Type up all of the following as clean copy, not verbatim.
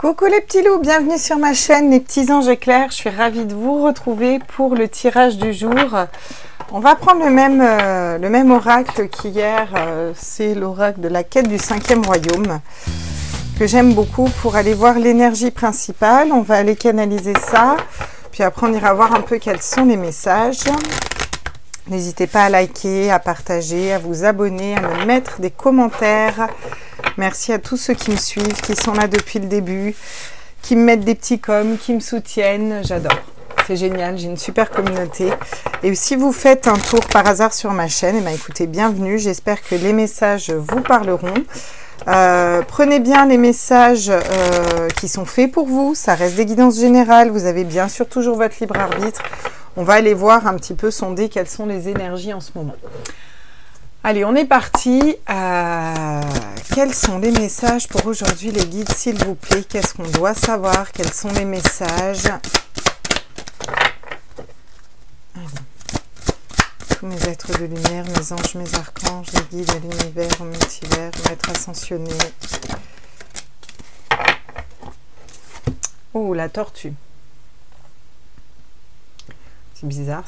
Coucou les petits loups, bienvenue sur ma chaîne les petits anges éclairs. Je suis ravie de vous retrouver pour le tirage du jour. On va prendre le même oracle qu'hier, c'est l'oracle de la quête du 5e royaume que j'aime beaucoup pour aller voir l'énergie principale. On va aller canaliser ça, puis après on ira voir un peu quels sont les messages. N'hésitez pas à liker, à partager, à vous abonner, à me mettre des commentaires. Merci à tous ceux qui me suivent, qui sont là depuis le début, qui me mettent des petits coms, qui me soutiennent. J'adore. C'est génial, j'ai une super communauté. Et si vous faites un tour par hasard sur ma chaîne, eh bien, écoutez, bienvenue. J'espère que les messages vous parleront. Prenez bien les messages qui sont faits pour vous. Ça reste des guidances générales. Vous avez bien sûr toujours votre libre arbitre. On va aller voir un petit peu, sonder quelles sont les énergies en ce moment. Allez, on est parti. Quels sont les messages pour aujourd'hui, les guides, s'il vous plaît? Qu'est-ce qu'on doit savoir? Quels sont les messages? Tous mes êtres de lumière, mes anges, mes archanges, les guides à l'univers, au multivers, maître ascensionné. Oh, la tortue. C'est bizarre,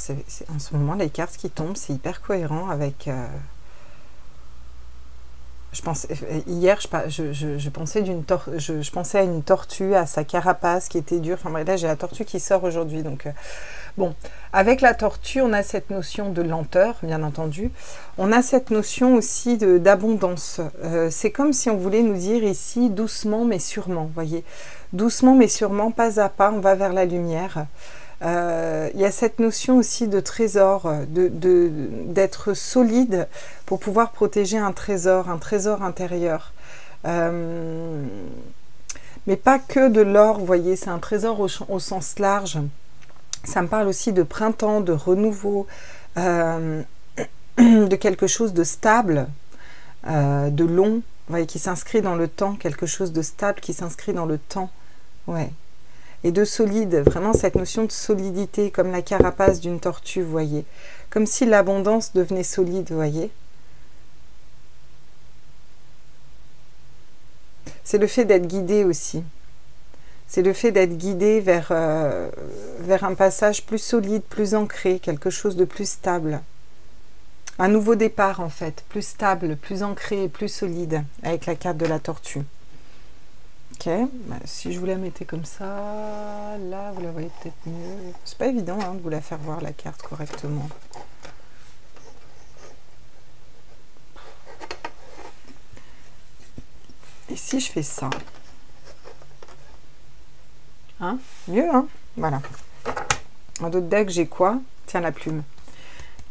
en ce moment, les cartes qui tombent, c'est hyper cohérent avec... Hier, je pensais à une tortue, à sa carapace qui était dure. Enfin bref, là, j'ai la tortue qui sort aujourd'hui. Donc, bon, avec la tortue, on a cette notion de lenteur, bien entendu. On a cette notion aussi d'abondance. C'est comme si on voulait nous dire ici, doucement mais sûrement, vous voyez. Doucement mais sûrement, pas à pas, on va vers la lumière. Il y a cette notion aussi de trésor, d'être solide pour pouvoir protéger un trésor intérieur. Mais pas que de l'or, vous voyez, c'est un trésor au sens large. Ça me parle aussi de printemps, de renouveau, de quelque chose de stable, de long, vous voyez, qui s'inscrit dans le temps, quelque chose de stable qui s'inscrit dans le temps, ouais. Et de solide, vraiment cette notion de solidité, comme la carapace d'une tortue, vous voyez. Comme si l'abondance devenait solide, vous voyez. C'est le fait d'être guidé aussi. C'est le fait d'être guidé vers un passage plus solide, plus ancré, quelque chose de plus stable. Un nouveau départ, en fait, plus stable, plus ancré, plus solide, avec la carte de la tortue. Ok, si je vous la mettais comme ça, là, vous la voyez peut-être mieux. C'est pas évident hein, de vous la faire voir, la carte, correctement. Et si je fais ça? Hein? Mieux, hein? Voilà. En d'autres decks, j'ai quoi? Tiens, la plume.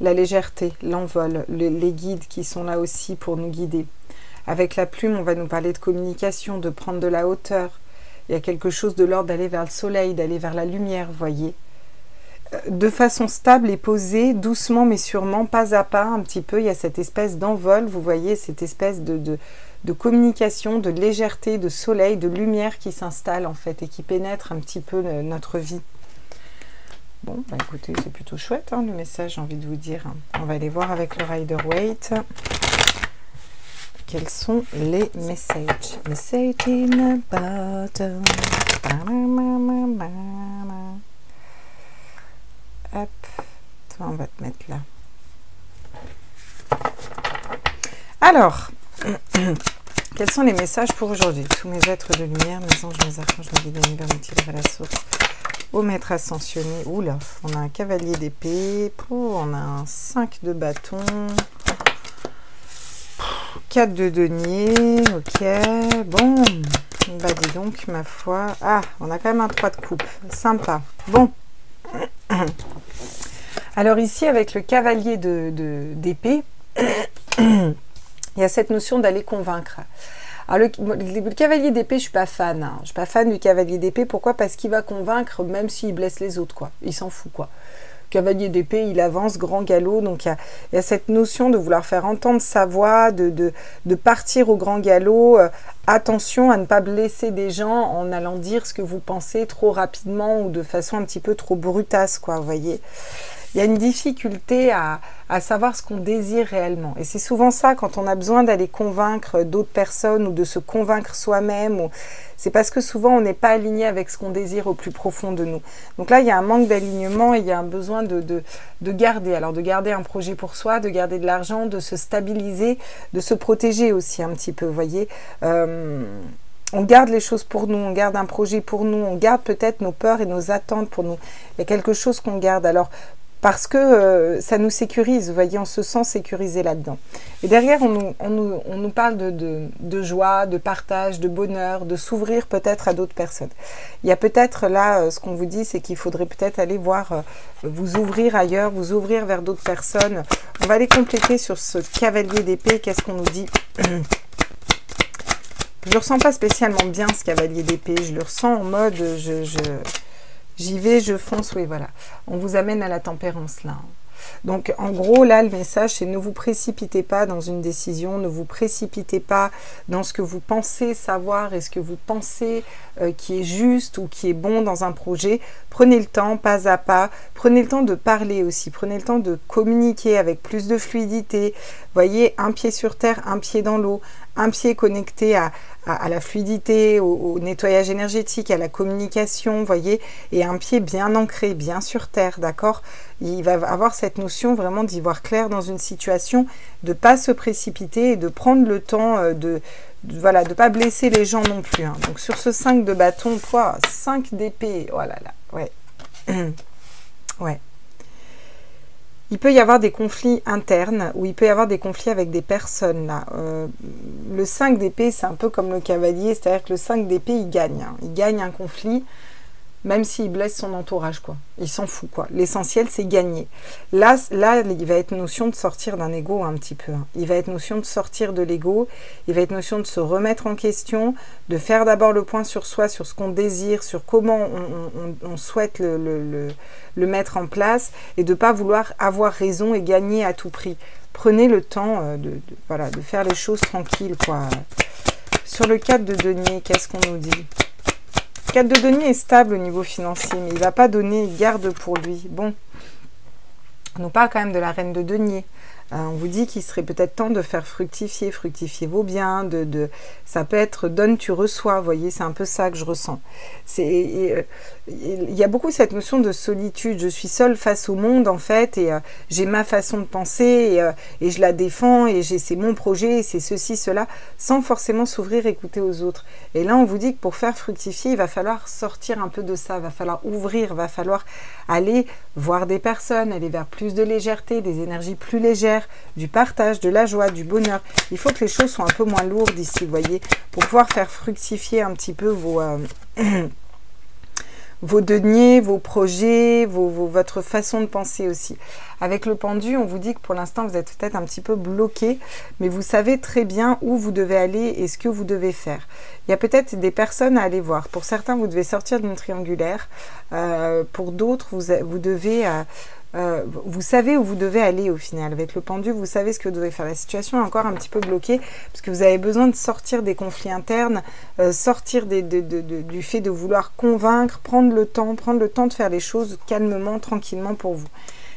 La légèreté, l'envol, les guides qui sont là aussi pour nous guider. Avec la plume, on va nous parler de communication, de prendre de la hauteur. Il y a quelque chose de l'ordre d'aller vers le soleil, d'aller vers la lumière, vous voyez. De façon stable et posée, doucement mais sûrement, pas à pas, un petit peu. Il y a cette espèce d'envol, vous voyez, cette espèce de communication, de légèreté, de soleil, de lumière qui s'installe en fait et qui pénètre un petit peu notre vie. Bon, bah écoutez, c'est plutôt chouette hein, le message, j'ai envie de vous dire. On va aller voir avec le Rider-Waite. Quels sont les messages? Message in a bottle. Hop, toi on va te mettre là. Alors, quels sont les messages pour aujourd'hui? Tous mes êtres de lumière, mes anges, mes archanges, mes guides, l'univers, multivers à la source. Au maître ascensionné. Oula, on a un cavalier d'épée. On a un 5 de bâton. 4 de denier, ok, bon, bah dis donc, ma foi, ah, on a quand même un 3 de coupe, sympa, bon. Alors ici, avec le cavalier d'épée, il y a cette notion d'aller convaincre. Alors le cavalier d'épée, je suis pas fan, hein. Je suis pas fan du cavalier d'épée, pourquoi? Parce qu'il va convaincre même s'il blesse les autres, quoi, il s'en fout, quoi. Cavalier d'épée, il avance grand galop, donc il y a cette notion de vouloir faire entendre sa voix, de partir au grand galop. Attention à ne pas blesser des gens en allant dire ce que vous pensez trop rapidement ou de façon un petit peu trop brutasse, quoi, vous voyez. il y a une difficulté à savoir ce qu'on désire réellement. Et c'est souvent ça, quand on a besoin d'aller convaincre d'autres personnes ou de se convaincre soi-même, c'est parce que souvent on n'est pas aligné avec ce qu'on désire au plus profond de nous. Donc là, il y a un manque d'alignement et il y a un besoin de garder. Alors de garder un projet pour soi, de garder de l'argent, de se stabiliser, de se protéger aussi un petit peu, vous voyez. On garde les choses pour nous, on garde un projet pour nous, on garde peut-être nos peurs et nos attentes pour nous. Il y a quelque chose qu'on garde, alors parce que ça nous sécurise, vous voyez, on se sent sécurisé là-dedans. Et derrière, on nous parle de joie, de partage, de bonheur, de s'ouvrir peut-être à d'autres personnes. Il y a peut-être là, ce qu'on vous dit, c'est qu'il faudrait peut-être aller voir, vous ouvrir ailleurs, vous ouvrir vers d'autres personnes. On va aller compléter sur ce cavalier d'épée, qu'est-ce qu'on nous dit? Je le ressens pas spécialement bien, ce cavalier d'épée. Je le ressens en mode, j'y vais, je fonce. Oui, voilà. On vous amène à la tempérance, là. Donc, en gros, là, le message, c'est ne vous précipitez pas dans une décision, ne vous précipitez pas dans ce que vous pensez savoir et ce que vous pensez qui est juste ou qui est bon dans un projet. Prenez le temps, pas à pas. Prenez le temps de parler aussi. Prenez le temps de communiquer avec plus de fluidité. Voyez, un pied sur terre, un pied dans l'eau, un pied connecté à la fluidité, au nettoyage énergétique, à la communication, voyez, et un pied bien ancré, bien sur terre, d'accord? Il va avoir cette notion vraiment d'y voir clair dans une situation, de ne pas se précipiter et de prendre le temps voilà, de ne pas blesser les gens non plus. Hein. Donc sur ce 5 de bâton, 5 d'épée, oh là là, ouais. Ouais. Il peut y avoir des conflits internes ou il peut y avoir des conflits avec des personnes. Là. Le 5 d'épée, c'est un peu comme le cavalier, c'est-à-dire que le 5 d'épée, il gagne. Hein. Il gagne un conflit, même s'il blesse son entourage, quoi. Il s'en fout, quoi. L'essentiel, c'est gagner. Là, il va être notion de sortir d'un ego un petit peu. Hein. Il va être notion de sortir de l'ego. Il va être notion de se remettre en question, de faire d'abord le point sur soi, sur ce qu'on désire, sur comment on souhaite le mettre en place et de ne pas vouloir avoir raison et gagner à tout prix. Prenez le temps voilà, de faire les choses tranquilles, quoi. Sur le 4 de denier, qu'est-ce qu'on nous dit? 4 de denier est stable au niveau financier, mais il ne va pas donner, il garde pour lui. Bon, on nous parle quand même de la reine de denier. On vous dit qu'il serait peut-être temps de faire fructifier vos biens, ça peut être donne, tu reçois, vous voyez, c'est un peu ça que je ressens. Il y a beaucoup cette notion de solitude, je suis seule face au monde en fait, et j'ai ma façon de penser, et je la défends, et c'est mon projet, c'est ceci, cela, sans forcément s'ouvrir, écouter aux autres. Et là, on vous dit que pour faire fructifier, il va falloir sortir un peu de ça, il va falloir ouvrir, il va falloir aller voir des personnes, aller vers plus de légèreté, des énergies plus légères, du partage, de la joie, du bonheur. Il faut que les choses soient un peu moins lourdes ici, vous voyez, pour pouvoir faire fructifier un petit peu vos deniers, vos projets, votre façon de penser aussi. Avec le pendu, on vous dit que pour l'instant, vous êtes peut-être un petit peu bloqué, mais vous savez très bien où vous devez aller et ce que vous devez faire. Il y a peut-être des personnes à aller voir. Pour certains, vous devez sortir d'une triangulaire. Pour d'autres, vous devez... vous savez où vous devez aller au final. Avec le pendu, vous savez ce que vous devez faire. La situation est encore un petit peu bloquée parce que vous avez besoin de sortir des conflits internes, sortir du fait de vouloir convaincre, prendre le temps de faire les choses calmement, tranquillement pour vous.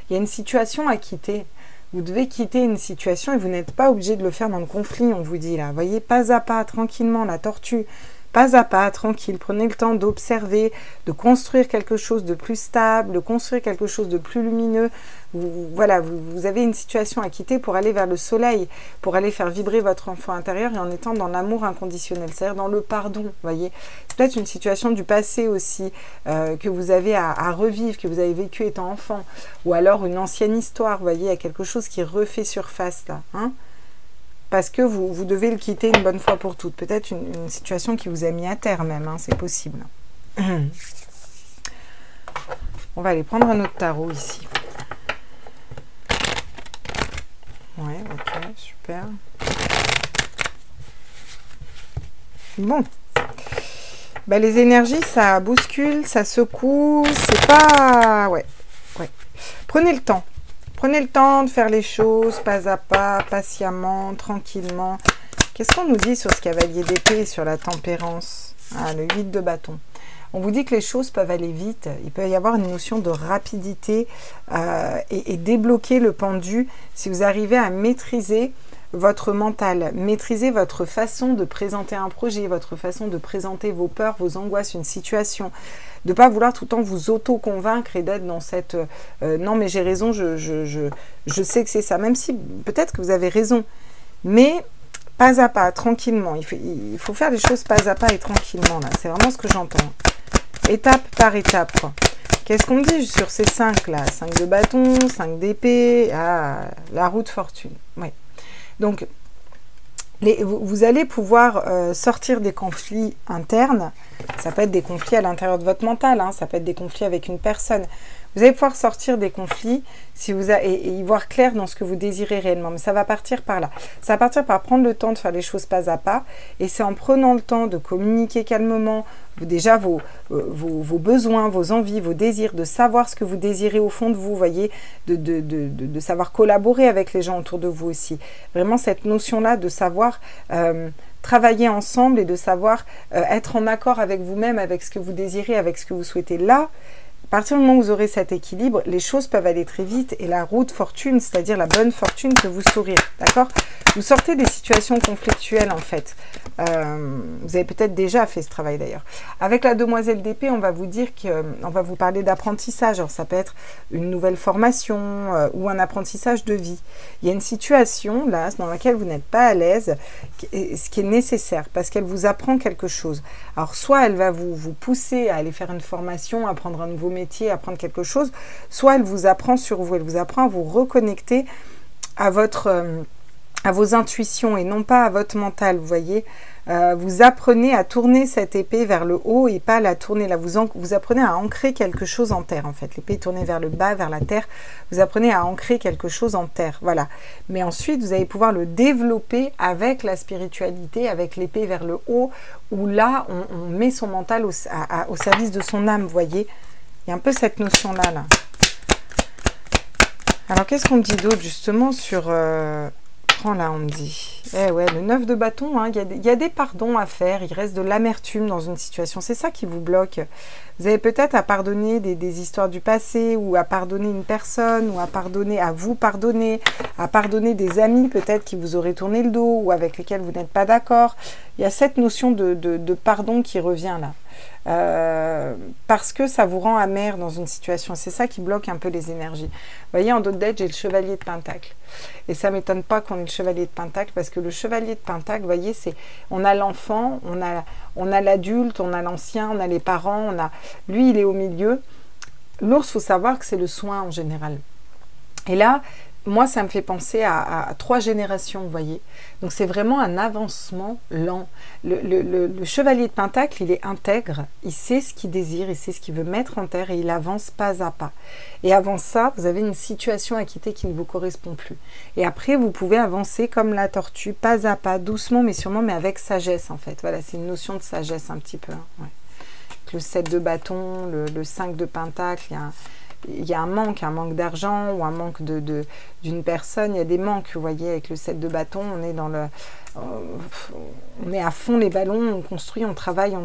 Il y a une situation à quitter. Vous devez quitter une situation et vous n'êtes pas obligé de le faire dans le conflit, on vous dit là. Vous voyez, pas à pas, tranquillement, la tortue. Pas à pas, tranquille, prenez le temps d'observer, de construire quelque chose de plus stable, de construire quelque chose de plus lumineux. Voilà, vous avez une situation à quitter pour aller vers le soleil, pour aller faire vibrer votre enfant intérieur et en étant dans l'amour inconditionnel, c'est-à-dire dans le pardon, vous voyez. C'est peut-être une situation du passé aussi que vous avez à revivre, que vous avez vécu étant enfant, ou alors une ancienne histoire, vous voyez, il y a quelque chose qui refait surface là, hein. Parce que vous devez le quitter une bonne fois pour toutes. Peut-être une situation qui vous a mis à terre même, hein, c'est possible. On va aller prendre un autre tarot ici. Ouais, ok, super. Bon. Bah, les énergies, ça bouscule, ça secoue, c'est pas... Ouais. Prenez le temps. Prenez le temps de faire les choses pas à pas, patiemment, tranquillement. Qu'est-ce qu'on nous dit sur ce cavalier d'épée, sur la tempérance? Ah, le 8 de bâton. On vous dit que les choses peuvent aller vite. Il peut y avoir une notion de rapidité et débloquer le pendu si vous arrivez à maîtriser votre mental, maîtriser votre façon de présenter un projet, votre façon de présenter vos peurs, vos angoisses, une situation, de ne pas vouloir tout le temps vous auto-convaincre et d'être dans cette non mais j'ai raison, je sais que c'est ça, même si peut-être que vous avez raison, mais pas à pas, tranquillement, il faut faire les choses pas à pas et tranquillement, là, c'est vraiment ce que j'entends, étape par étape, quoi. Qu'est-ce qu'on dit sur ces 5 là, 5 de bâton, 5 d'épée, la roue de fortune, oui. Donc, vous allez pouvoir sortir des conflits internes. Ça peut être des conflits à l'intérieur de votre mental, hein, ça peut être des conflits avec une personne. Vous allez pouvoir sortir des conflits si vous et y voir clair dans ce que vous désirez réellement. Mais ça va partir par là. Ça va partir par prendre le temps de faire les choses pas à pas. Et c'est en prenant le temps de communiquer calmement, déjà vos besoins, vos envies, vos désirs, de savoir ce que vous désirez au fond de vous, voyez, de savoir collaborer avec les gens autour de vous aussi. Vraiment cette notion-là de savoir travailler ensemble et de savoir être en accord avec vous-même, avec ce que vous désirez, avec ce que vous souhaitez. Là, à partir du moment où vous aurez cet équilibre, les choses peuvent aller très vite et la roue de fortune, c'est-à-dire la bonne fortune, peut vous sourire, d'accord? Vous sortez des situations conflictuelles en fait. Vous avez peut-être déjà fait ce travail d'ailleurs. Avec la demoiselle d'épée, on va vous dire qu'on va vous parler d'apprentissage. Alors ça peut être une nouvelle formation ou un apprentissage de vie. Il y a une situation là dans laquelle vous n'êtes pas à l'aise, ce qui est nécessaire parce qu'elle vous apprend quelque chose. Alors soit elle va vous pousser à aller faire une formation, à apprendre un nouveau métier, à apprendre quelque chose, soit elle vous apprend sur vous, elle vous apprend à vous reconnecter à vos intuitions et non pas à votre mental, vous voyez. Vous apprenez à tourner cette épée vers le haut et pas la tourner là. Vous apprenez à ancrer quelque chose en terre en fait. L'épée est tournée vers le bas, vers la terre. Vous apprenez à ancrer quelque chose en terre, voilà. Mais ensuite, vous allez pouvoir le développer avec la spiritualité, avec l'épée vers le haut, où là, on met son mental au service de son âme, vous voyez. Il y a un peu cette notion-là, là. Alors, qu'est-ce qu'on me dit d'autre, justement, sur... là, on me dit. Eh ouais, le 9 de bâton, hein, il y a des pardons à faire, il reste de l'amertume dans une situation. C'est ça qui vous bloque. Vous avez peut-être à pardonner des histoires du passé, ou à pardonner une personne, ou à vous pardonner, à pardonner des amis peut-être qui vous auraient tourné le dos, ou avec lesquels vous n'êtes pas d'accord. Il y a cette notion de pardon qui revient là. Parce que ça vous rend amer dans une situation. C'est ça qui bloque un peu les énergies. Vous voyez, en dos de dette, j'ai le chevalier de Pentacle. Et ça ne m'étonne pas qu'on ait le chevalier de Pentacle, parce que le chevalier de Pentacle, vous voyez, c'est on a l'enfant, on a l'adulte, on a l'ancien, on a les parents, lui, il est au milieu. L'ours, il faut savoir que c'est le soin en général. Et là, moi, ça me fait penser à 3 générations, vous voyez. Donc, c'est vraiment un avancement lent. Le chevalier de Pentacle, il est intègre. Il sait ce qu'il désire, il sait ce qu'il veut mettre en terre et il avance pas à pas. Et avant ça, vous avez une situation à quitter qui ne vous correspond plus. Et après, vous pouvez avancer comme la tortue, pas à pas, doucement, mais sûrement, mais avec sagesse, en fait. Voilà, c'est une notion de sagesse un petit peu. Hein, ouais. Le 7 de bâton, le 5 de Pentacle, il y a un manque d'argent ou un manque d'une personne. Il y a des manques, vous voyez, avec le 7 de bâton, on est on est à fond les ballons, on construit, on travaille,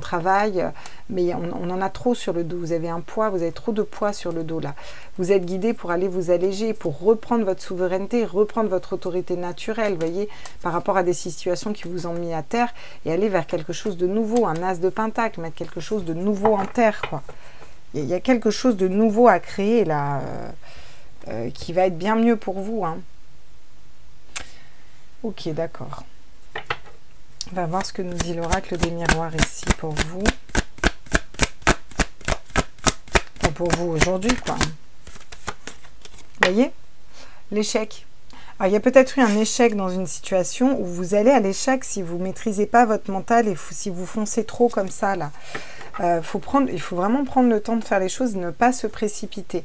mais on en a trop sur le dos. Vous avez un poids, vous avez trop de poids sur le dos là. Vous êtes guidé pour aller vous alléger, pour reprendre votre souveraineté, reprendre votre autorité naturelle, vous voyez, par rapport à des situations qui vous ont mis à terre et aller vers quelque chose de nouveau, un as de Pentacle, mettre quelque chose de nouveau en terre, quoi. Il y a quelque chose de nouveau à créer là, qui va être bien mieux pour vous. Hein. Ok, d'accord. On va voir ce que nous dit l'oracle des miroirs ici pour vous. Enfin, pour vous aujourd'hui, quoi. Vous voyez? L'échec. Alors, il y a peut-être eu un échec dans une situation où vous allez à l'échec si vous ne maîtrisez pas votre mental et si vous foncez trop comme ça, là. Il faut vraiment prendre le temps de faire les choses et ne pas se précipiter.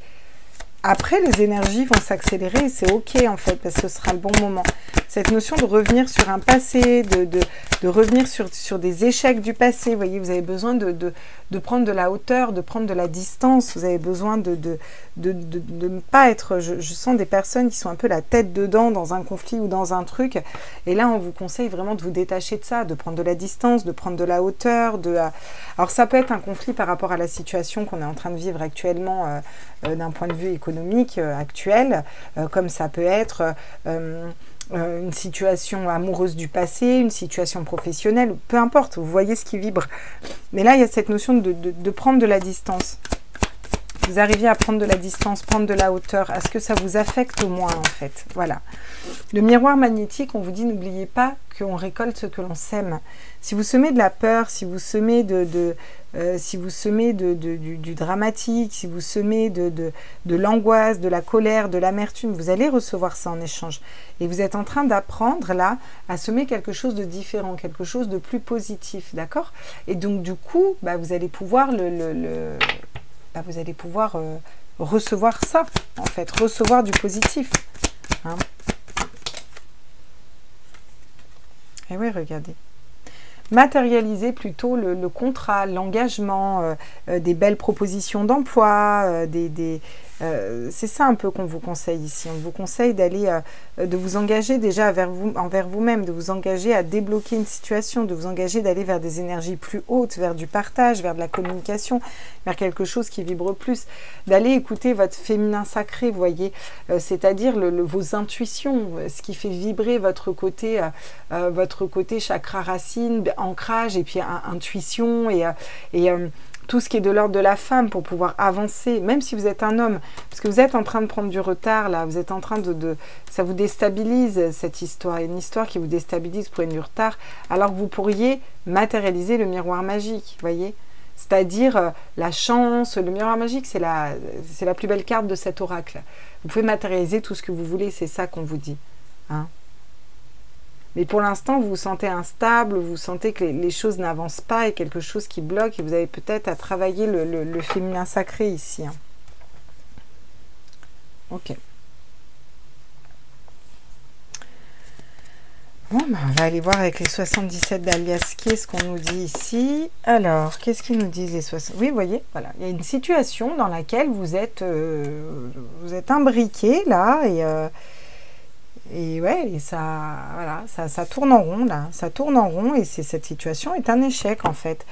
après, les énergies vont s'accélérer et c'est OK en fait, parce que ce sera le bon moment. Cette notion de revenir sur un passé, de revenir sur des échecs du passé, vous voyez, vous avez besoin de prendre de la hauteur, de prendre de la distance, vous avez besoin de ne pas être... Je sens des personnes qui sont un peu la tête dedans dans un conflit ou dans un truc, et là on vous conseille vraiment de vous détacher de ça, de prendre de la distance, de prendre de la hauteur, alors ça peut être un conflit par rapport à la situation qu'on est en train de vivre actuellement d'un point de vue économique actuel, comme ça peut être une situation amoureuse du passé, une situation professionnelle, peu importe, vous voyez ce qui vibre. Mais là, il y a cette notion de prendre de la distance. Vous arriviez à prendre de la distance, prendre de la hauteur, à ce que ça vous affecte au moins, en fait. Voilà. Le miroir magnétique, on vous dit, n'oubliez pas qu'on récolte ce que l'on sème. Si vous semez de la peur, si vous semez du dramatique, si vous semez de l'angoisse, de la colère, de l'amertume, vous allez recevoir ça en échange. Et vous êtes en train d'apprendre là à semer quelque chose de différent, quelque chose de plus positif, d'accord? Et donc du coup, bah, vous allez pouvoir recevoir ça, en fait, recevoir du positif. Hein. Et oui, regardez. Matérialiser plutôt le contrat, l'engagement, des belles propositions d'emploi, c'est ça un peu qu'on vous conseille ici. On vous conseille d'aller, de vous engager déjà envers vous-même, de vous engager à débloquer une situation, de vous engager d'aller vers des énergies plus hautes, vers du partage, vers de la communication, vers quelque chose qui vibre plus, d'aller écouter votre féminin sacré, vous voyez, c'est-à-dire vos intuitions, ce qui fait vibrer votre côté chakra racine, ancrage et puis intuition et tout ce qui est de l'ordre de la femme pour pouvoir avancer, même si vous êtes un homme, parce que vous êtes en train de prendre du retard là, vous êtes en train ça vous déstabilise cette histoire, une histoire qui vous déstabilise, vous prenez du retard, alors que vous pourriez matérialiser le miroir magique, voyez, c'est-à-dire la chance, le miroir magique, c'est la plus belle carte de cet oracle. Vous pouvez matérialiser tout ce que vous voulez, c'est ça qu'on vous dit, hein. Mais pour l'instant, vous vous sentez instable, vous sentez que les choses n'avancent pas et quelque chose qui bloque et vous avez peut-être à travailler le féminin sacré ici. Hein. Ok. Bon, ben, on va aller voir avec les 77 d'Alias ce qu'on nous dit ici. Alors, qu'est-ce qu'ils nous disent les 60? Oui, vous voyez, voilà. Il y a une situation dans laquelle vous êtes imbriqué là et ouais, et ça, voilà, ça tourne en rond là, ça tourne en rond et cette situation est un échec en fait.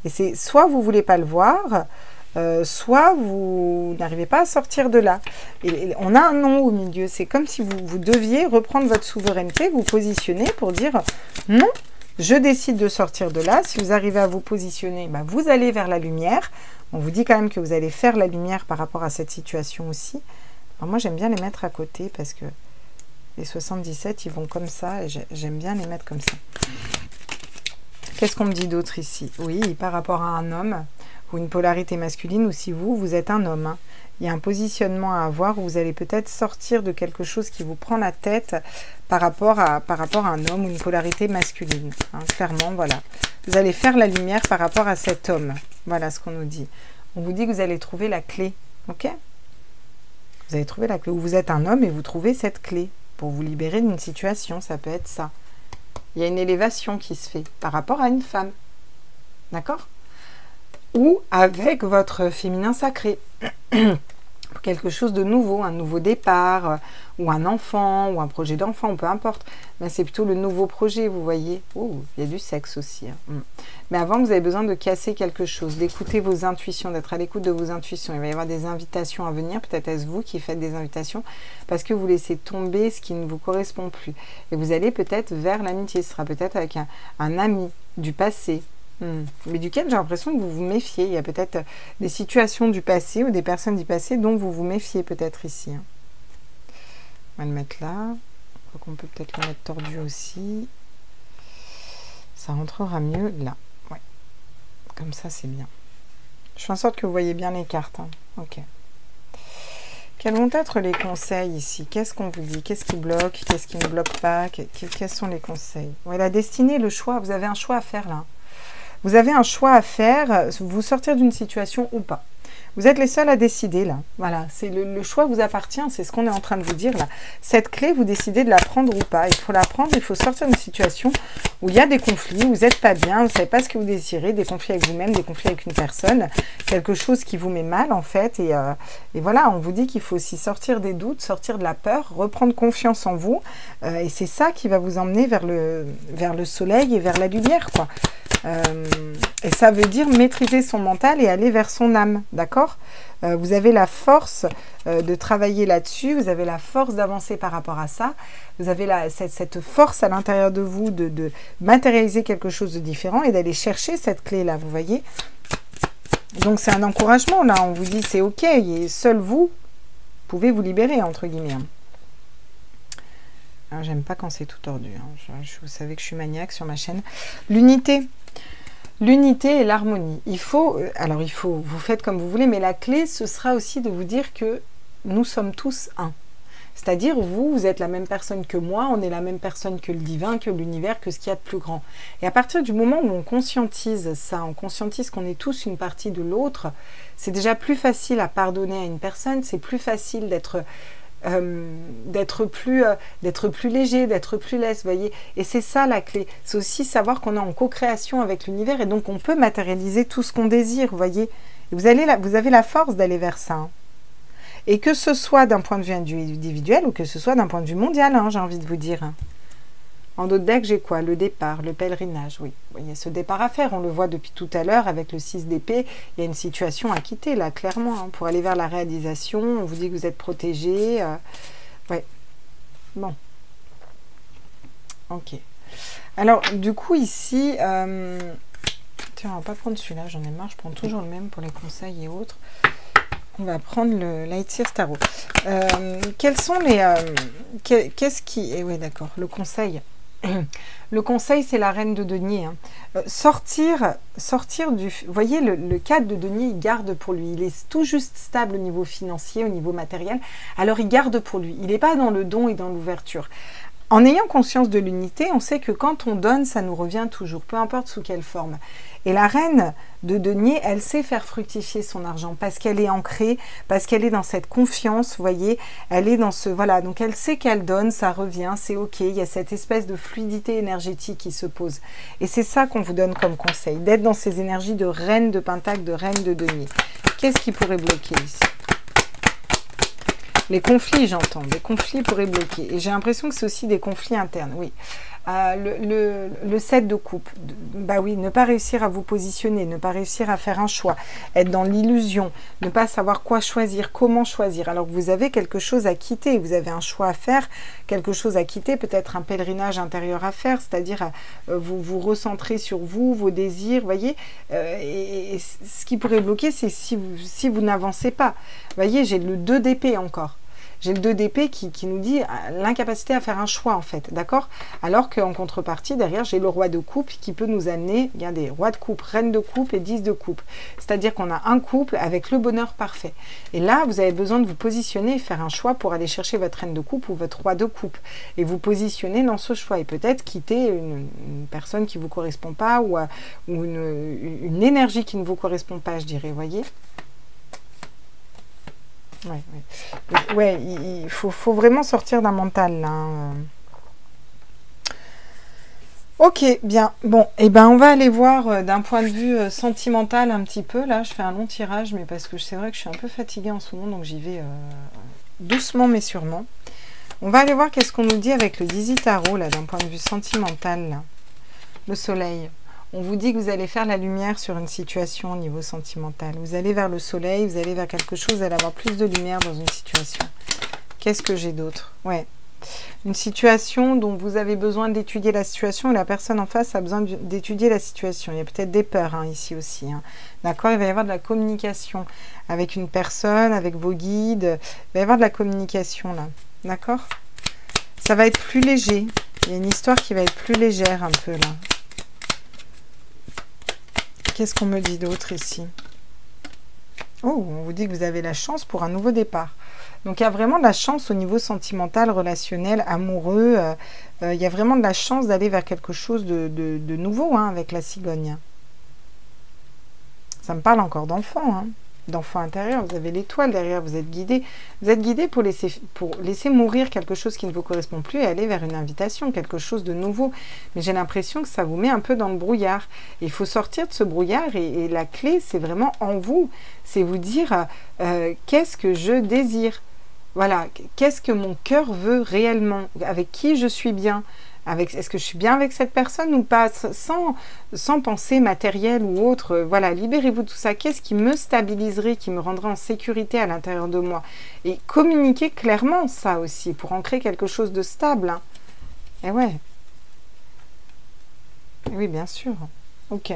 Et c'est soit vous voulez pas le voir, soit vous n'arrivez pas à sortir de là. Et on a un non au milieu, c'est comme si vous deviez reprendre votre souveraineté, vous positionner pour dire non, je décide de sortir de là. Si vous arrivez à vous positionner, bah, vous allez vers la lumière. On vous dit quand même que vous allez faire la lumière par rapport à cette situation aussi. Alors moi j'aime bien les mettre à côté parce que les 77, ils vont comme ça, et j'aime bien les mettre comme ça. Qu'est-ce qu'on me dit d'autre ici? Oui, par rapport à un homme, ou une polarité masculine, ou si vous êtes un homme. Hein. Il y a un positionnement à avoir où vous allez peut-être sortir de quelque chose qui vous prend la tête par rapport à un homme ou une polarité masculine. Hein, clairement, voilà. Vous allez faire la lumière par rapport à cet homme. Voilà ce qu'on nous dit. On vous dit que vous allez trouver la clé. Ok? Vous allez trouver la clé. Ou vous êtes un homme et vous trouvez cette clé. Pour vous libérer d'une situation, ça peut être ça. Il y a une élévation qui se fait par rapport à une femme. D'accord? Ou avec votre féminin sacré. Quelque chose de nouveau, un nouveau départ, ou un enfant, ou un projet d'enfant, peu importe. Mais c'est plutôt le nouveau projet, vous voyez. Oh, il y a du sexe aussi. Hein. Mais avant, vous avez besoin de casser quelque chose, d'écouter vos intuitions, d'être à l'écoute de vos intuitions. Il va y avoir des invitations à venir, peut-être est-ce vous qui faites des invitations, parce que vous laissez tomber ce qui ne vous correspond plus. Et vous allez peut-être vers l'amitié, ce sera peut-être avec un ami du passé, mais duquel j'ai l'impression que vous vous méfiez. Il y a peut-être des situations du passé ou des personnes du passé dont vous vous méfiez peut-être ici. Hein. On va le mettre là. On peut peut-être le mettre tordu aussi. Ça rentrera mieux là. Ouais. Comme ça, c'est bien. Je fais en sorte que vous voyez bien les cartes. Hein. Ok. Quels vont être les conseils ici? Qu'est-ce qu'on vous dit? Qu'est-ce qui bloque? Qu'est-ce qui ne bloque pas? Quels sont les conseils? Ouais, la destinée, le choix. Vous avez un choix à faire là. Vous avez un choix à faire, vous sortir d'une situation ou pas. Vous êtes les seuls à décider là. Voilà, c'est le choix vous appartient, c'est ce qu'on est en train de vous dire là. Cette clé, vous décidez de la prendre ou pas. Et pour la prendre, il faut sortir d'une situation où il y a des conflits, vous n'êtes pas bien, vous ne savez pas ce que vous désirez, des conflits avec vous-même, des conflits avec une personne, quelque chose qui vous met mal en fait. Et voilà, on vous dit qu'il faut aussi sortir des doutes, sortir de la peur, reprendre confiance en vous. Et c'est ça qui va vous emmener vers le soleil et vers la lumière, quoi. Et ça veut dire maîtriser son mental et aller vers son âme, d'accord? Vous avez la force de travailler là-dessus, vous avez la force d'avancer par rapport à ça, vous avez cette force à l'intérieur de vous de matérialiser quelque chose de différent et d'aller chercher cette clé-là, vous voyez? Donc c'est un encouragement, là, on vous dit c'est ok, et seul vous pouvez vous libérer, entre guillemets. J'aime pas quand c'est tout tordu, hein. Vous savez que je suis maniaque sur ma chaîne. L'unité. L'unité et l'harmonie. Alors vous faites comme vous voulez, mais la clé, ce sera aussi de vous dire que nous sommes tous un. C'est-à-dire, vous êtes la même personne que moi, on est la même personne que le divin, que l'univers, que ce qu'il y a de plus grand. Et à partir du moment où on conscientise ça, on conscientise qu'on est tous une partie de l'autre, c'est déjà plus facile à pardonner à une personne, c'est plus facile d'être plus léger, d'être plus lisse, voyez. Et c'est ça la clé. C'est aussi savoir qu'on est en co-création avec l'univers et donc on peut matérialiser tout ce qu'on désire, voyez. Et vous avez la force d'aller vers ça. Hein. Et que ce soit d'un point de vue individuel ou que ce soit d'un point de vue mondial, hein, j'ai envie de vous dire. Hein. En d'autres decks, j'ai quoi? Le départ, le pèlerinage, oui. Il y a ce départ à faire, on le voit depuis tout à l'heure avec le 6 d'épée. Il y a une situation à quitter, là, clairement, hein, pour aller vers la réalisation. On vous dit que vous êtes protégé. Ouais. Bon. Ok. Alors, du coup, ici... Tiens, on va pas prendre celui-là, j'en ai marre. Je prends toujours le même pour les conseils et autres. On va prendre le Lightseer Tarot. Quels sont les... Qu'est-ce qui... Eh oui, d'accord, le conseil... Le conseil, c'est la reine de denier. Hein. Sortir du... Vous voyez, le 4 de denier, il garde pour lui. Il est tout juste stable au niveau financier, au niveau matériel. Alors, il garde pour lui. Il n'est pas dans le don et dans l'ouverture. En ayant conscience de l'unité, on sait que quand on donne, ça nous revient toujours, peu importe sous quelle forme. Et la reine de denier, elle sait faire fructifier son argent parce qu'elle est ancrée, parce qu'elle est dans cette confiance, vous voyez, elle est dans ce... Voilà, donc elle sait qu'elle donne, ça revient, c'est ok, il y a cette espèce de fluidité énergétique qui se pose. Et c'est ça qu'on vous donne comme conseil, d'être dans ces énergies de reine de pentacle, de reine de denier. Qu'est-ce qui pourrait bloquer ici ? Les conflits, j'entends. Des conflits pourraient bloquer. Et j'ai l'impression que c'est aussi des conflits internes, oui. Le 7 de coupe. Bah oui, ne pas réussir à vous positionner, ne pas réussir à faire un choix, être dans l'illusion, ne pas savoir quoi choisir, comment choisir. Alors que vous avez quelque chose à quitter, vous avez un choix à faire, quelque chose à quitter, peut-être un pèlerinage intérieur à faire, c'est-à-dire vous vous recentrez sur vous, vos désirs, voyez. Et ce qui pourrait bloquer, c'est si vous n'avancez pas. Voyez, j'ai le 2 d'épée encore. J'ai le 2 d'épée qui nous dit l'incapacité à faire un choix, en fait, d'accord? Alors qu'en contrepartie, derrière, j'ai le roi de coupe qui peut nous amener, regardez, roi de coupe, reine de coupe et 10 de coupe. C'est-à-dire qu'on a un couple avec le bonheur parfait. Et là, vous avez besoin de vous positionner et faire un choix pour aller chercher votre reine de coupe ou votre roi de coupe. Et vous positionner dans ce choix. Et peut-être quitter une personne qui ne vous correspond pas ou une énergie qui ne vous correspond pas, je dirais, voyez? Ouais, il faut vraiment sortir d'un mental, là. Hein. Ok, bien. Bon, et ben on va aller voir d'un point de vue sentimental un petit peu. Là, je fais un long tirage, mais parce que c'est vrai que je suis un peu fatiguée en ce moment, donc j'y vais doucement mais sûrement. On va aller voir qu'est-ce qu'on nous dit avec le Dizzy Tarot, là, d'un point de vue sentimental, là. Le soleil. On vous dit que vous allez faire la lumière sur une situation au niveau sentimental. Vous allez vers le soleil, vous allez vers quelque chose, vous allez avoir plus de lumière dans une situation. Qu'est-ce que j'ai d'autre? Ouais. Une situation dont vous avez besoin d'étudier la situation et la personne en face a besoin d'étudier la situation. Il y a peut-être des peurs hein, ici aussi. Hein. D'accord? Il va y avoir de la communication avec une personne, avec vos guides. Il va y avoir de la communication là. D'accord? Ça va être plus léger. Il y a une histoire qui va être plus légère un peu là. Qu'est-ce qu'on me dit d'autre ici? Oh, on vous dit que vous avez la chance pour un nouveau départ. Donc, il y a vraiment de la chance au niveau sentimental, relationnel, amoureux. Il y a vraiment de la chance d'aller vers quelque chose de nouveau hein, avec la cigogne. Ça me parle encore d'enfant. Hein. d'enfant intérieur, vous avez l'étoile derrière, vous êtes guidé. Vous êtes guidé pour laisser mourir quelque chose qui ne vous correspond plus et aller vers une invitation, quelque chose de nouveau. Mais j'ai l'impression que ça vous met un peu dans le brouillard. Il faut sortir de ce brouillard et la clé, c'est vraiment en vous. C'est vous dire qu'est-ce que je désire. Voilà, qu'est-ce que mon cœur veut réellement, avec qui je suis bien. Est-ce que je suis bien avec cette personne ou pas, sans pensée matérielle ou autre. Voilà, libérez-vous de tout ça. Qu'est-ce qui me stabiliserait, qui me rendrait en sécurité à l'intérieur de moi? Et communiquez clairement ça aussi, pour ancrer quelque chose de stable. Hein. Et ouais. Et oui, bien sûr. Ok.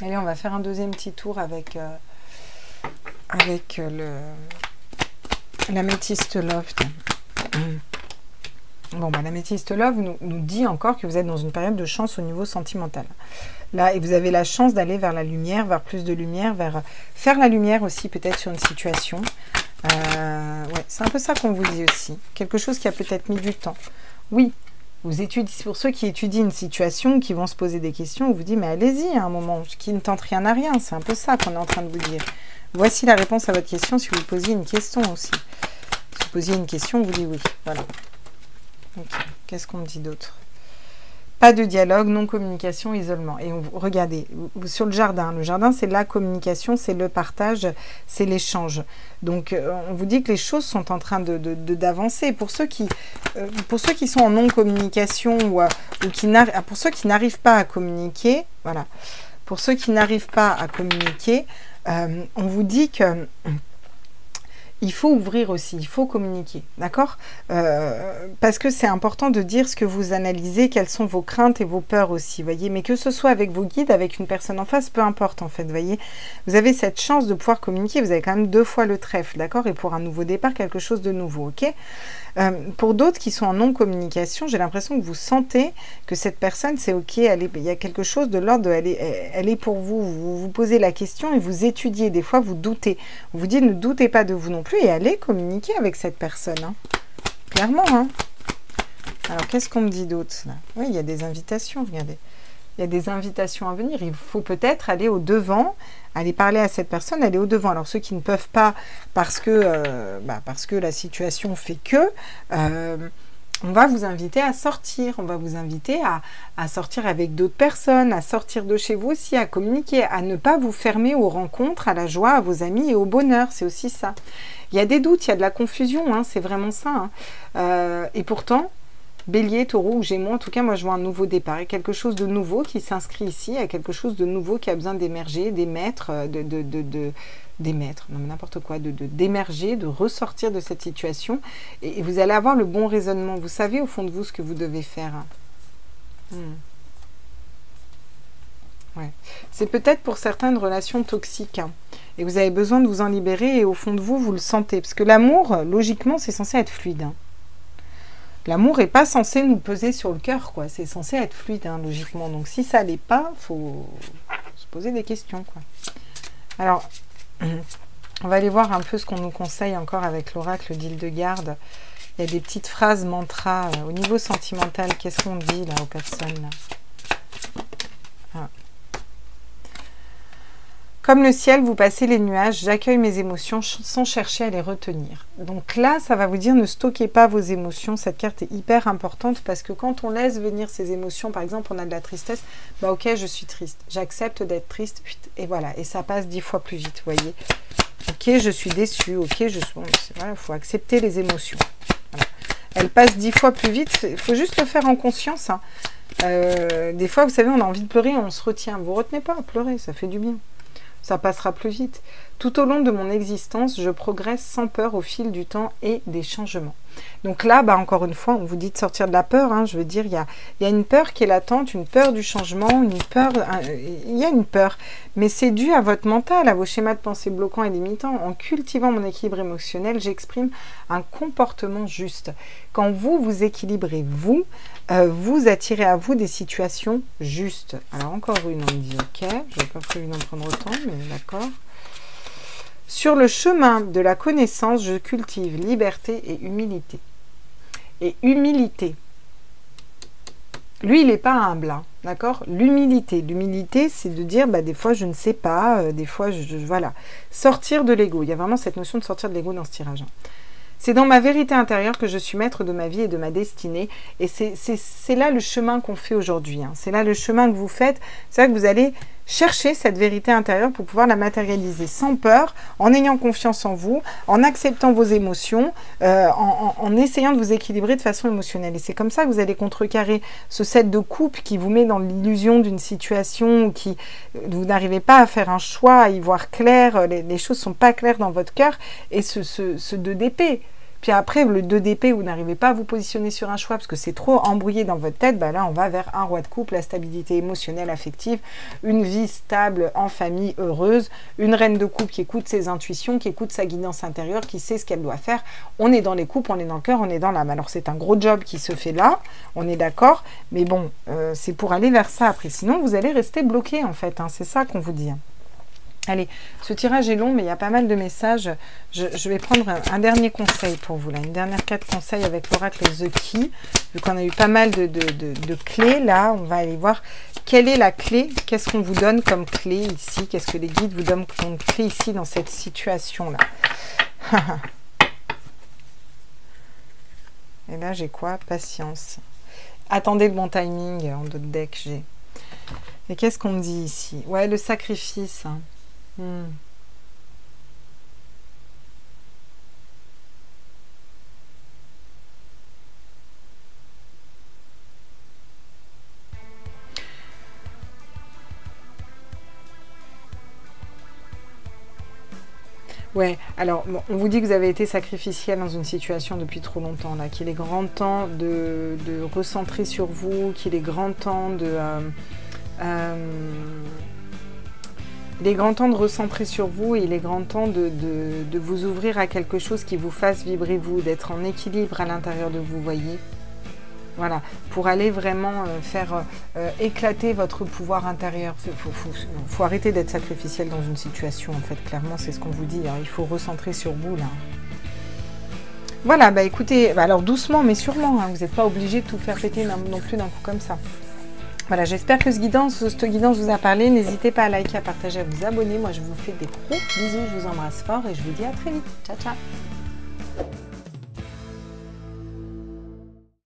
Allez, on va faire un deuxième petit tour avec l'améthyste love. Bon, bah, l'améthyste love nous dit encore que vous êtes dans une période de chance au niveau sentimental. Là, et vous avez la chance d'aller vers la lumière, vers plus de lumière, vers faire la lumière aussi peut-être sur une situation. Ouais, c'est un peu ça qu'on vous dit aussi. Quelque chose qui a peut-être mis du temps. Oui, vous étudiez, pour ceux qui étudient une situation, qui vont se poser des questions, on vous dit, mais allez-y à un moment, qui ne tente rien à rien. C'est un peu ça qu'on est en train de vous dire. Voici la réponse à votre question si vous posiez une question aussi. Si vous posiez une question, on vous dit oui. Voilà. Okay. Qu'est-ce qu'on me dit d'autre? Pas de dialogue, non-communication, isolement. Et regardez, sur le jardin c'est la communication, c'est le partage, c'est l'échange. Donc, on vous dit que les choses sont en train d'avancer. Pour ceux qui sont en non-communication ou pour ceux qui n'arrivent pas à communiquer, voilà. Pour ceux qui n'arrivent pas à communiquer, on vous dit que il faut ouvrir aussi, il faut communiquer, d'accord? Parce que c'est important de dire ce que vous analysez, quelles sont vos craintes et vos peurs aussi, voyez. Mais que ce soit avec vos guides, avec une personne en face, peu importe en fait, voyez. Vous avez cette chance de pouvoir communiquer, vous avez quand même 2 fois le trèfle, d'accord? Et pour un nouveau départ, quelque chose de nouveau, ok? Pour d'autres qui sont en non-communication, j'ai l'impression que vous sentez que cette personne, c'est ok, il y a quelque chose de l'ordre, elle est pour vous. Vous posez la question et vous étudiez. Des fois, vous doutez. Vous dites, ne doutez pas de vous non plus et allez communiquer avec cette personne. Hein. Clairement. Hein. Alors, qu'est-ce qu'on me dit d'autre? Oui, il y a des invitations, regardez. Il y a des invitations à venir. Il faut peut-être aller au-devant, aller parler à cette personne, aller au-devant. Alors, ceux qui ne peuvent pas parce que la situation fait que, on va vous inviter à sortir. On va vous inviter à sortir avec d'autres personnes, à sortir de chez vous aussi, à communiquer, à ne pas vous fermer aux rencontres, à la joie, à vos amis et au bonheur. C'est aussi ça. Il y a des doutes, il y a de la confusion, hein, c'est vraiment ça. Hein. Et pourtant, Bélier, Taureau ou Gémeaux, en tout cas, moi je vois un nouveau départ. Il y a quelque chose de nouveau qui s'inscrit ici, il y a quelque chose de nouveau qui a besoin d'émerger, d'émettre, d'émettre, non mais n'importe quoi, d'émerger, de ressortir de cette situation. Et vous allez avoir le bon raisonnement. Vous savez au fond de vous ce que vous devez faire. Ouais. C'est peut-être pour certaines relations toxiques. Hein. Et vous avez besoin de vous en libérer et au fond de vous, vous le sentez. Parce que l'amour, logiquement, c'est censé être fluide. Hein. L'amour n'est pas censé nous peser sur le cœur, quoi. C'est censé être fluide, hein, logiquement. Donc, si ça l'est pas, il faut se poser des questions, quoi. Alors, on va aller voir un peu ce qu'on nous conseille encore avec l'oracle d'Hildegarde. Il y a des petites phrases mantras au niveau sentimental. Qu'est-ce qu'on dit, là, aux personnes, là? Ah. Comme le ciel, vous passez les nuages, j'accueille mes émotions sans chercher à les retenir. Donc là, ça va vous dire, ne stockez pas vos émotions. Cette carte est hyper importante parce que quand on laisse venir ces émotions, par exemple, on a de la tristesse, bah ok, je suis triste, j'accepte d'être triste, et voilà, et ça passe 10 fois plus vite, vous voyez. Ok, je suis déçue, ok, voilà, faut accepter les émotions. Voilà. Elles passent 10 fois plus vite, il faut juste le faire en conscience. Hein. Des fois, vous savez, on a envie de pleurer, on se retient. Vous retenez pas à pleurer, ça fait du bien. Ça passera plus vite. Tout au long de mon existence, je progresse sans peur au fil du temps et des changements. Donc là, bah, encore une fois, on vous dit de sortir de la peur. Hein, je veux dire, il y a une peur qui est latente, une peur du changement, il y a une peur. Mais c'est dû à votre mental, à vos schémas de pensée bloquants et limitants. En cultivant mon équilibre émotionnel, j'exprime un comportement juste. Quand vous vous équilibrez, vous attirez à vous des situations justes. Alors encore une, on me dit ok, je n'ai pas prévu d'en prendre autant, mais d'accord. Sur le chemin de la connaissance, je cultive liberté et humilité. Et humilité. Lui, il n'est pas humble, hein, d'accord? L'humilité. L'humilité, c'est de dire, bah, des fois, je ne sais pas, des fois, voilà. Sortir de l'ego. Il y a vraiment cette notion de sortir de l'ego dans ce tirage. Hein. C'est dans ma vérité intérieure que je suis maître de ma vie et de ma destinée. Et c'est là le chemin qu'on fait aujourd'hui. Hein. C'est là le chemin que vous faites. C'est vrai que vous allez chercher cette vérité intérieure pour pouvoir la matérialiser sans peur, en ayant confiance en vous, en acceptant vos émotions, en essayant de vous équilibrer de façon émotionnelle. Et c'est comme ça que vous allez contrecarrer ce set de coupe qui vous met dans l'illusion d'une situation où vous n'arrivez pas à faire un choix, à y voir clair, les choses ne sont pas claires dans votre cœur, et ce 2 d'épée. Puis après, le 2 d'épée, vous n'arrivez pas à vous positionner sur un choix parce que c'est trop embrouillé dans votre tête, bah là, on va vers un roi de coupe, la stabilité émotionnelle, affective, une vie stable, en famille, heureuse, une reine de coupe qui écoute ses intuitions, qui écoute sa guidance intérieure, qui sait ce qu'elle doit faire. On est dans les coupes, on est dans le cœur, on est dans l'âme. Alors, c'est un gros job qui se fait là, on est d'accord, mais bon, c'est pour aller vers ça après. Sinon, vous allez rester bloqué, en fait, hein, c'est ça qu'on vous dit. Allez, ce tirage est long, mais il y a pas mal de messages. Je vais prendre un dernier conseil pour vous, là. Une dernière carte conseil avec l'oracle The Key. Vu qu'on a eu pas mal de clés, là, on va aller voir quelle est la clé. Qu'est-ce qu'on vous donne comme clé ici? Qu'est-ce que les guides vous donnent comme clé ici dans cette situation-là? Et là, j'ai quoi? Patience. Attendez le bon timing en d'autres decks, j'ai. Et qu'est-ce qu'on me dit ici? Ouais, le sacrifice. Hein. Ouais, alors bon, on vous dit que vous avez été sacrificiel dans une situation depuis trop longtemps, là, qu'il est grand temps de recentrer sur vous, qu'il est grand temps de... il est grand temps de recentrer sur vous, et il est grand temps de vous ouvrir à quelque chose qui vous fasse vibrer vous, d'être en équilibre à l'intérieur de vous, voyez. Voilà, pour aller vraiment faire éclater votre pouvoir intérieur. Faut arrêter d'être sacrificiel dans une situation, en fait, clairement, c'est ce qu'on vous dit. Hein. Il faut recentrer sur vous, là. Voilà, bah écoutez, bah, alors doucement, mais sûrement, hein, vous n'êtes pas obligé de tout faire péter non plus d'un coup comme ça. Voilà, j'espère que cette guidance vous a parlé. N'hésitez pas à liker, à partager, à vous abonner. Moi, je vous fais des gros bisous, je vous embrasse fort et je vous dis à très vite. Ciao, ciao.